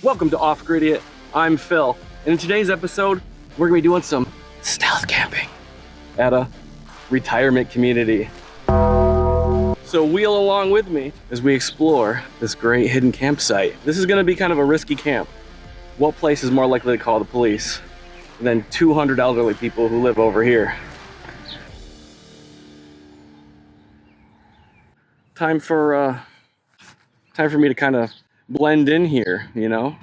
Welcome to Off-Gridiot. I'm Phil, and in today's episode, we're gonna be doing some stealth camping at a retirement community. So wheel along with me as we explore this great hidden campsite. This is gonna be kind of a risky camp. What place is more likely to call the police than 200 elderly people who live over here? Time for me to kind of blend in here, you know?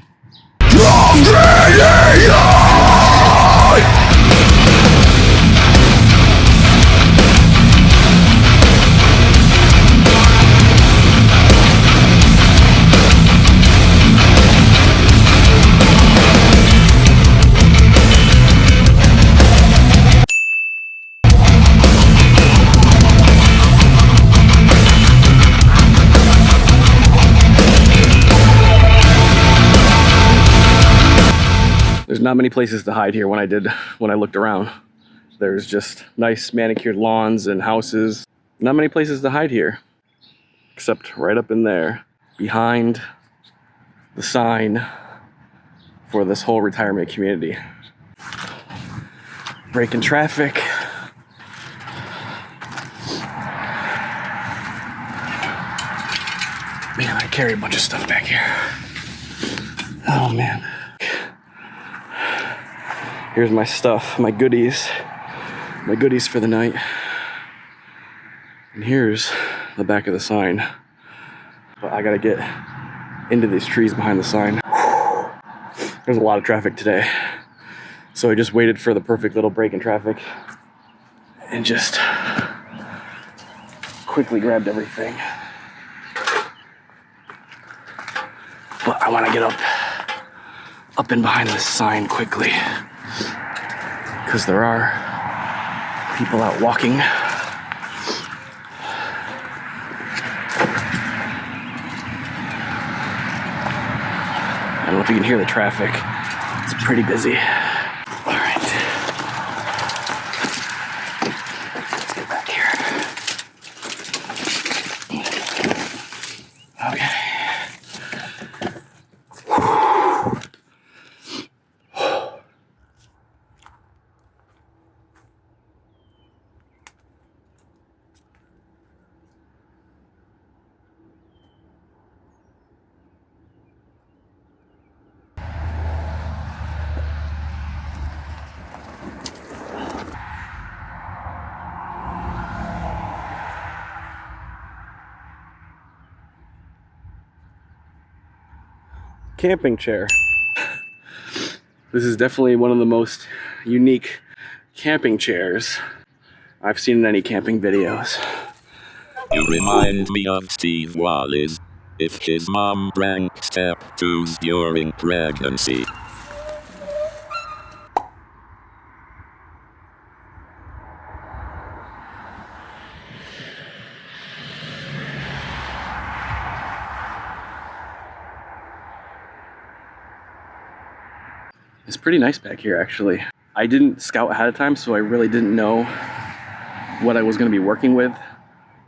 There's not many places to hide here when I looked around. There's just nice manicured lawns and houses. Not many places to hide here, except right up in there, behind the sign for this whole retirement community. Braking traffic. Man, I carry a bunch of stuff back here. Oh man. Here's my stuff, my goodies for the night. And here's the back of the sign. But I gotta get into these trees behind the sign. There's a lot of traffic today. So I just waited for the perfect little break in traffic and just quickly grabbed everything. But I wanna get up and behind this sign quickly, because there are people out walking. I don't know if you can hear the traffic. It's pretty busy. All right. Let's get back here. Okay. Camping chair. This is definitely one of the most unique camping chairs I've seen in any camping videos. You remind me of Steve Wallace if his mom drank step 2s during pregnancy. It's pretty nice back here, actually. I didn't scout ahead of time, so I really didn't know what I was going to be working with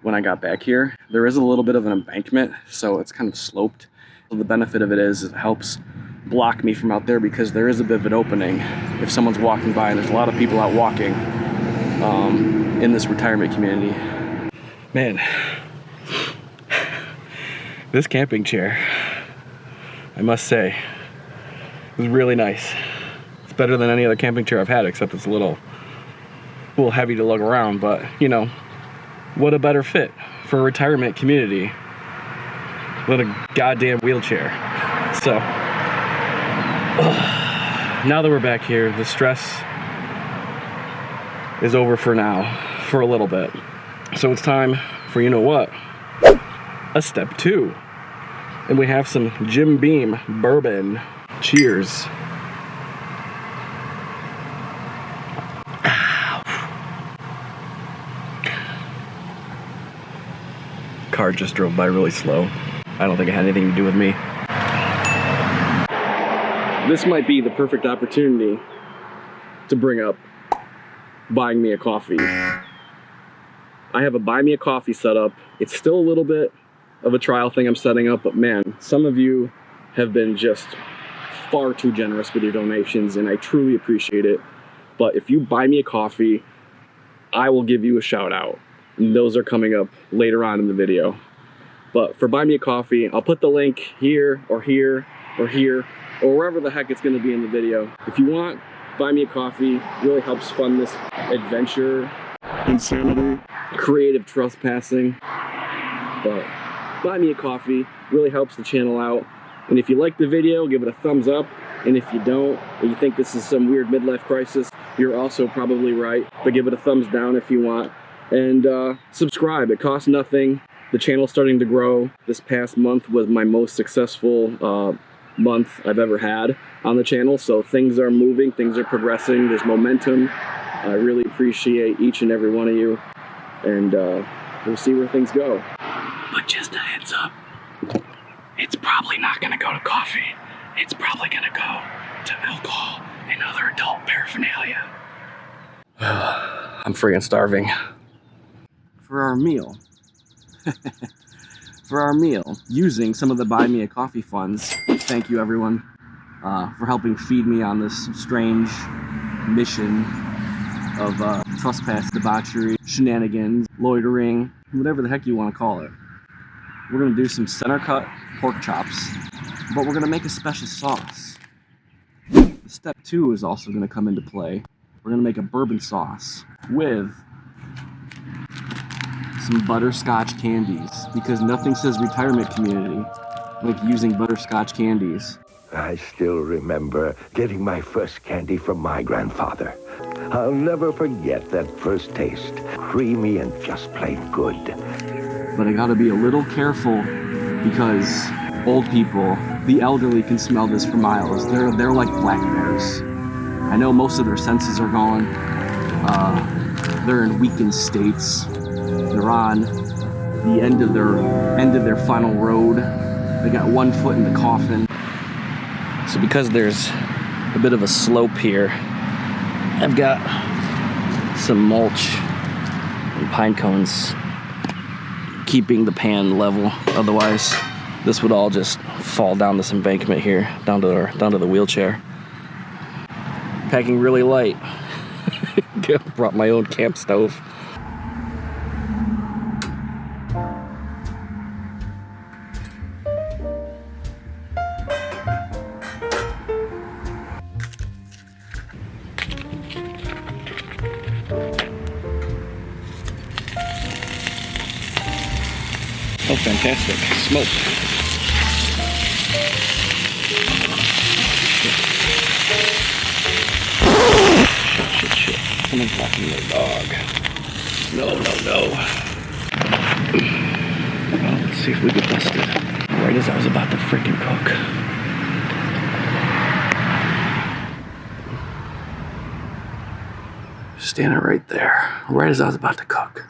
when I got back here. There is a little bit of an embankment, so it's kind of sloped. So the benefit of it is it helps block me from out there, because there is a bit of an opening if someone's walking by, and there's a lot of people out walking in this retirement community. Man, this camping chair, I must say, is really nice. It's better than any other camping chair I've had, except it's a little heavy to lug around, but you know, what a better fit for a retirement community than a goddamn wheelchair. So, now that we're back here, the stress is over for now, for a little bit. So it's time for, you know what, a step 2. And we have some Jim Beam bourbon. Cheers. Car just drove by really slow. I don't think it had anything to do with me. This might be the perfect opportunity to bring up buying me a coffee. I have a buy me a coffee set up. It's still a little bit of a trial thing I'm setting up, but man, some of you have been just far too generous with your donations, and I truly appreciate it. But if you buy me a coffee, I will give you a shout out. And those are coming up later on in the video. But for buy me a coffee, I'll put the link here or here or here or wherever the heck it's going to be in the video. If you want, buy me a coffee. Really helps fund this adventure, insanity, creative trespassing. But buy me a coffee really helps the channel out. And if you like the video, give it a thumbs up. And if you don't, and you think this is some weird midlife crisis, you're also probably right. But give it a thumbs down if you want. And subscribe. It costs nothing. The channel's starting to grow. This past month was my most successful month I've ever had on the channel. So things are moving, things are progressing, there's momentum. I really appreciate each and every one of you. And we'll see where things go. But just a heads up, it's probably not gonna go to coffee. It's probably gonna go to alcohol and other adult paraphernalia. I'm friggin' starving. For our meal, using some of the Buy Me a Coffee funds, thank you everyone for helping feed me on this strange mission of trespass, debauchery, shenanigans, loitering, whatever the heck you want to call it. We're gonna do some center cut pork chops, but we're gonna make a special sauce. Step 2 is also gonna come into play. We're gonna make a bourbon sauce with some butterscotch candies, because nothing says retirement community like using butterscotch candies. I still remember getting my first candy from my grandfather. I'll never forget that first taste. Creamy and just plain good. But I gotta be a little careful because old people, the elderly, can smell this for miles. They're like black bears. I know most of their senses are gone. They're in weakened states. They're on the end of their final road. They got one foot in the coffin. So because there's a bit of a slope here, I've got some mulch and pine cones keeping the pan level. Otherwise, this would all just fall down this embankment here, down to the wheelchair. Packing really light. Brought my own camp stove. Oh, fantastic. Smoke. Shit. Someone's walking their dog. No. Well, let's see if we get busted. Right as I was about to freaking cook. Standing right there. Right as I was about to cook.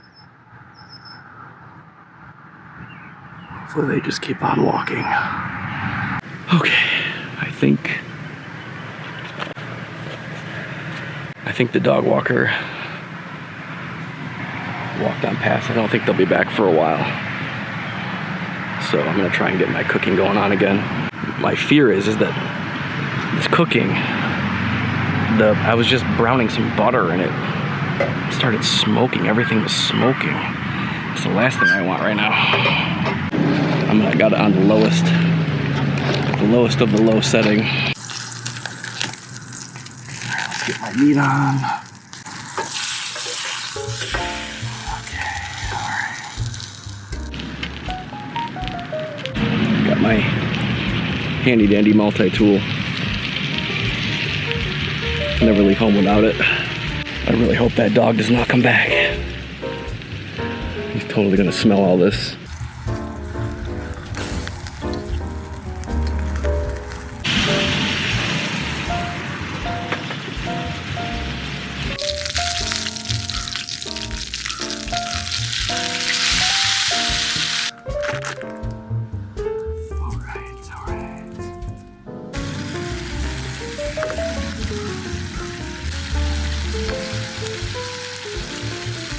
Hopefully they just keep on walking. Okay, I think the dog walker walked on past. I don't think they'll be back for a while. So I'm gonna try and get my cooking going on again. My fear is that this cooking, I was just browning some butter and it started smoking. Everything was smoking. It's the last thing I want right now. I got it on the lowest of the low setting. Alright, let's get my meat on. Okay, alright. Got my handy dandy multi-tool. Never leave home without it. I really hope that dog does not come back. He's totally gonna smell all this.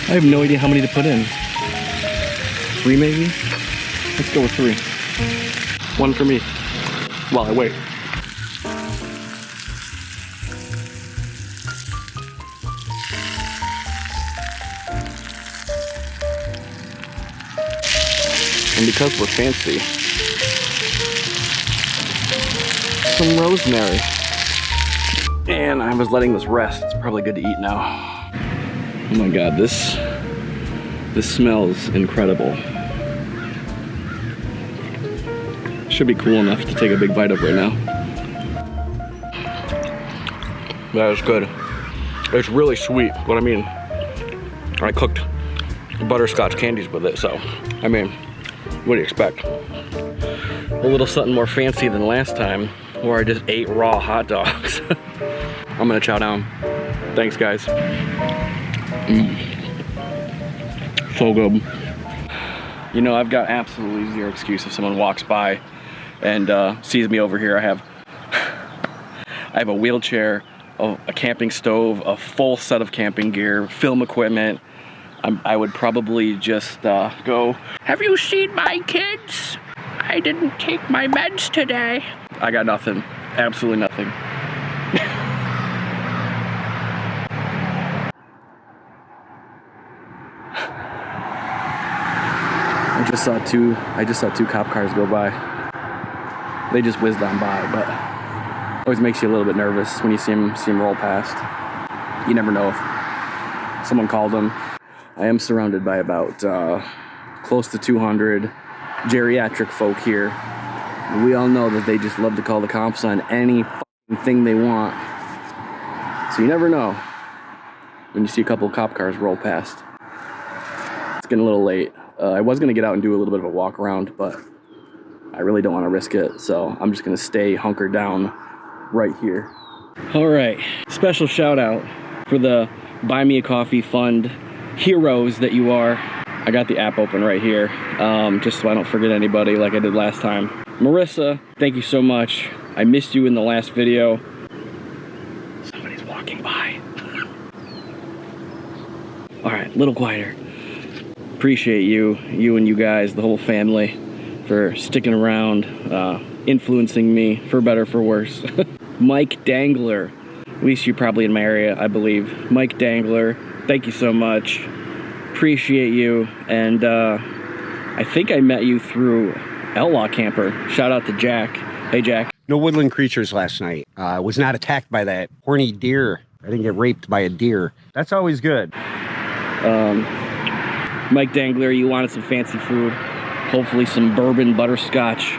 I have no idea how many to put in. 3 maybe? Let's go with 3. 1 for me while I wait. And because we're fancy, some rosemary. And I was letting this rest. It's probably good to eat now. Oh my God, this smells incredible. Should be cool enough to take a big bite of right now. That is good. It's really sweet. What I mean, I cooked butterscotch candies with it, so I mean, what do you expect? A little something more fancy than last time, where I just ate raw hot dogs. I'm gonna chow down. Thanks, guys. So good. You know, I've got absolutely zero excuse if someone walks by and sees me over here. I have a wheelchair, a camping stove, a full set of camping gear, film equipment. I would probably just go, "Have you seen my kids? I didn't take my meds today." I got nothing, absolutely nothing. I just saw two cop cars go by. They just whizzed on by, but always makes you a little bit nervous when you see them roll past. You never know if someone called them. I am surrounded by about close to 200 geriatric folk here. We all know that they just love to call the cops on any thing they want. So you never know when you see a couple of cop cars roll past. It's getting a little late. I was going to get out and do a little bit of a walk around, but I really don't want to risk it. So I'm just going to stay hunkered down right here. All right. Special shout out for the Buy Me a Coffee Fund heroes that you are. I got the app open right here, just so I don't forget anybody like I did last time. Marissa, thank you so much. I missed you in the last video. Somebody's walking by. All right, a little quieter. Appreciate you and you guys, the whole family, for sticking around, influencing me, for better, for worse. Mike Dangler, at least you're probably in my area, I believe. Mike Dangler, thank you so much. Appreciate you, and I think I met you through Outlaw Camper. Shout out to Jack. Hey, Jack. No woodland creatures last night. I was not attacked by that horny deer. I didn't get raped by a deer. That's always good. Mike Dangler, you wanted some fancy food. Hopefully some bourbon butterscotch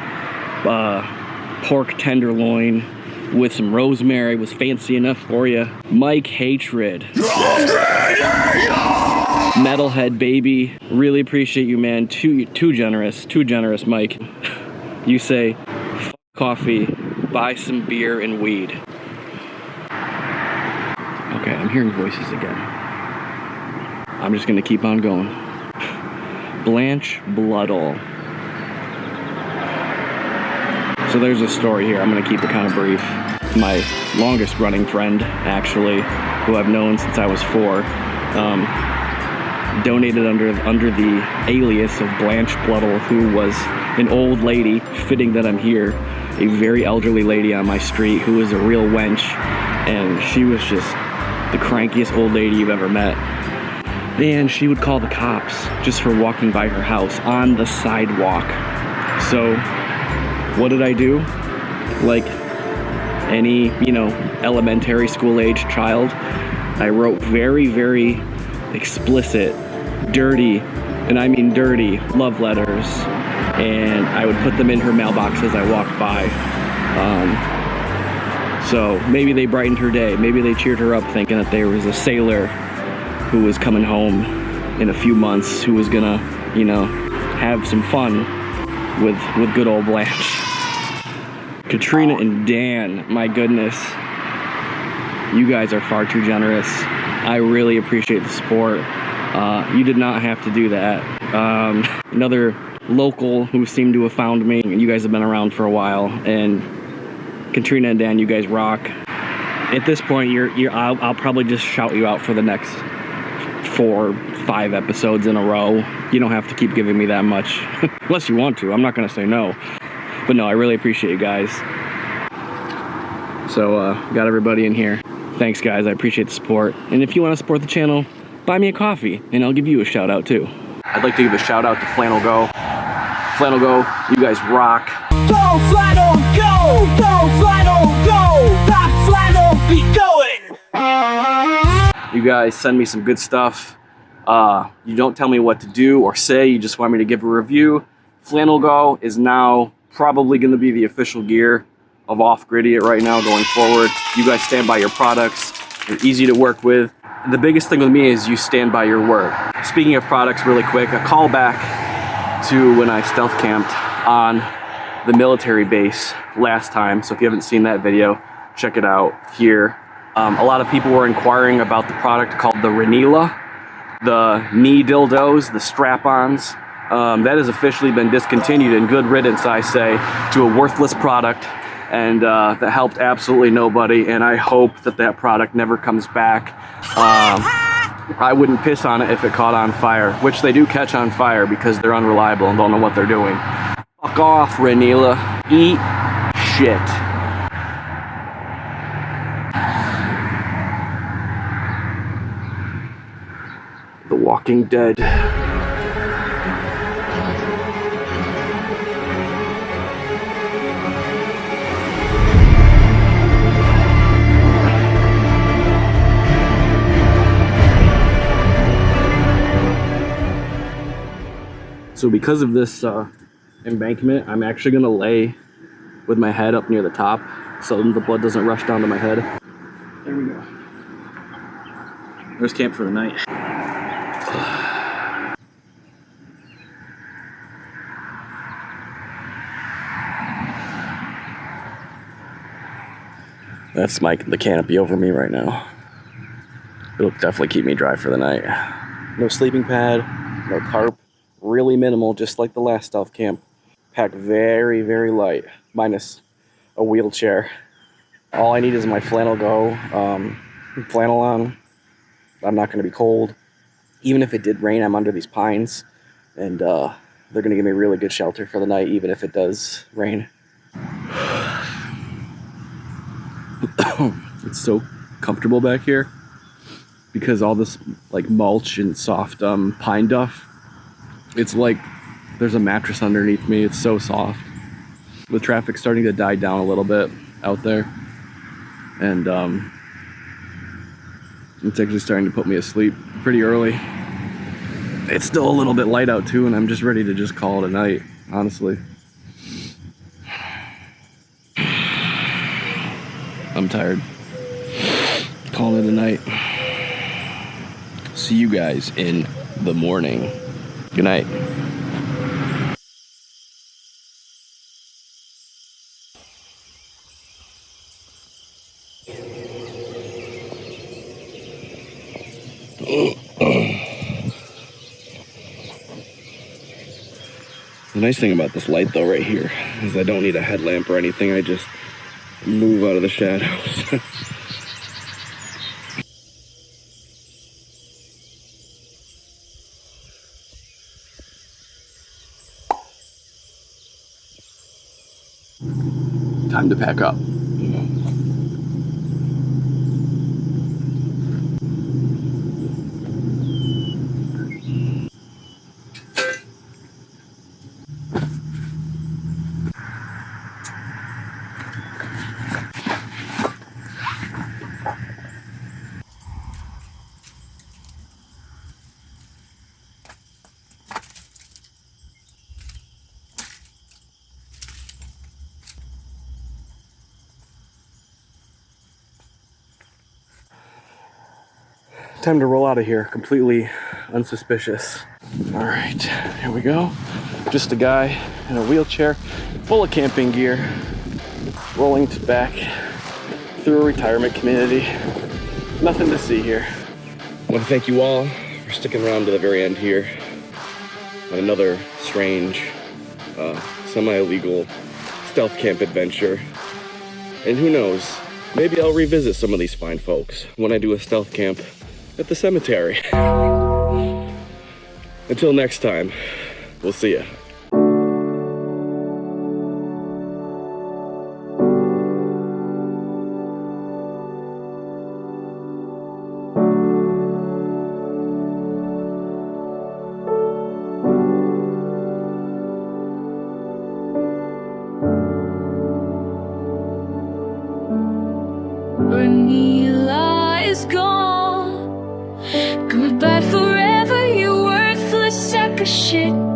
pork tenderloin with some rosemary was fancy enough for you. Mike Hatred. Metalhead baby. Really appreciate you, man. Too generous, Mike. You say, "F coffee, buy some beer and weed." Okay, I'm hearing voices again. I'm just gonna keep on going. Blanche Bloodall. So there's a story here. I'm gonna keep it kind of brief. My longest running friend, actually, who I've known since I was 4, donated under the alias of Blanche Bloodall, who was an old lady, fitting that I'm here, a very elderly lady on my street who was a real wench, and she was just the crankiest old lady you've ever met. And she would call the cops just for walking by her house on the sidewalk. So what did I do? Like any, elementary school age child, I wrote very, very explicit, dirty, and I mean dirty, love letters, and I would put them in her mailbox as I walked by. So maybe they brightened her day. Maybe they cheered her up thinking that there was a sailor who was coming home in a few months, who was gonna, have some fun with good old Blanche. Katrina and Dan, my goodness, you guys are far too generous. I really appreciate the support. You did not have to do that. Another local who seemed to have found me, and you guys have been around for a while, and Katrina and Dan, you guys rock. At this point, I'll probably just shout you out for the next 4, 5 episodes in a row. You don't have to keep giving me that much, unless you want to. I'm not gonna say no. But no, I really appreciate you guys. So, got everybody in here. Thanks, guys. I appreciate the support. And if you want to support the channel, buy me a coffee, and I'll give you a shout out too. I'd like to give a shout out to Flannel Go Flannel Go, you guys rock. Go flannel, go! Go flannel, go! That flannel be going! You guys send me some good stuff. You don't tell me what to do or say, you just want me to give a review. Flannel Go is now probably going to be the official gear of Off-Gridiot right now going forward. You guys stand by your products. They're easy to work with. The biggest thing with me is you stand by your word. Speaking of products really quick, a call back to when I stealth camped on the military base last time. So if you haven't seen that video, check it out here. A lot of people were inquiring about the product called the Ranila, the knee dildos, the strap-ons. That has officially been discontinued, and good riddance, I say, to a worthless product, and that helped absolutely nobody, and I hope that that product never comes back. I wouldn't piss on it if it caught on fire, which they do catch on fire because they're unreliable and don't know what they're doing. Fuck off, Ranila. Eat shit. The Walking Dead. So because of this embankment, I'm actually gonna lay with my head up near the top so the blood doesn't rush down to my head. There we go. There's camp for the night. That's the canopy over me right now. It'll definitely keep me dry for the night. No sleeping pad, no tarp. Really minimal, just like the last stealth camp. Packed very, very light, minus a wheelchair. All I need is my Flannel Go, flannel on. I'm not gonna be cold. Even if it did rain, I'm under these pines, and they're gonna give me really good shelter for the night, even if it does rain. It's so comfortable back here because all this like mulch and soft pine duff. It's like there's a mattress underneath me. It's so soft. The traffic's starting to die down a little bit out there, and it's actually starting to put me asleep pretty early. It's still a little bit light out too, and I'm just ready to just call it a night, honestly. I'm tired. Calling it a night. See you guys in the morning. Good night. The nice thing about this light though right here is I don't need a headlamp or anything. I just move out of the shadows. Time to pack up. Time to roll out of here, completely unsuspicious. All right, here we go. Just a guy in a wheelchair, full of camping gear, rolling back through a retirement community. Nothing to see here. I want to thank you all for sticking around to the very end here on another strange, semi-illegal stealth camp adventure. And who knows, maybe I'll revisit some of these fine folks when I do a stealth camp at the cemetery. Until next time, we'll see ya. Vanilla is gone. Goodbye forever, you worthless sack of shit.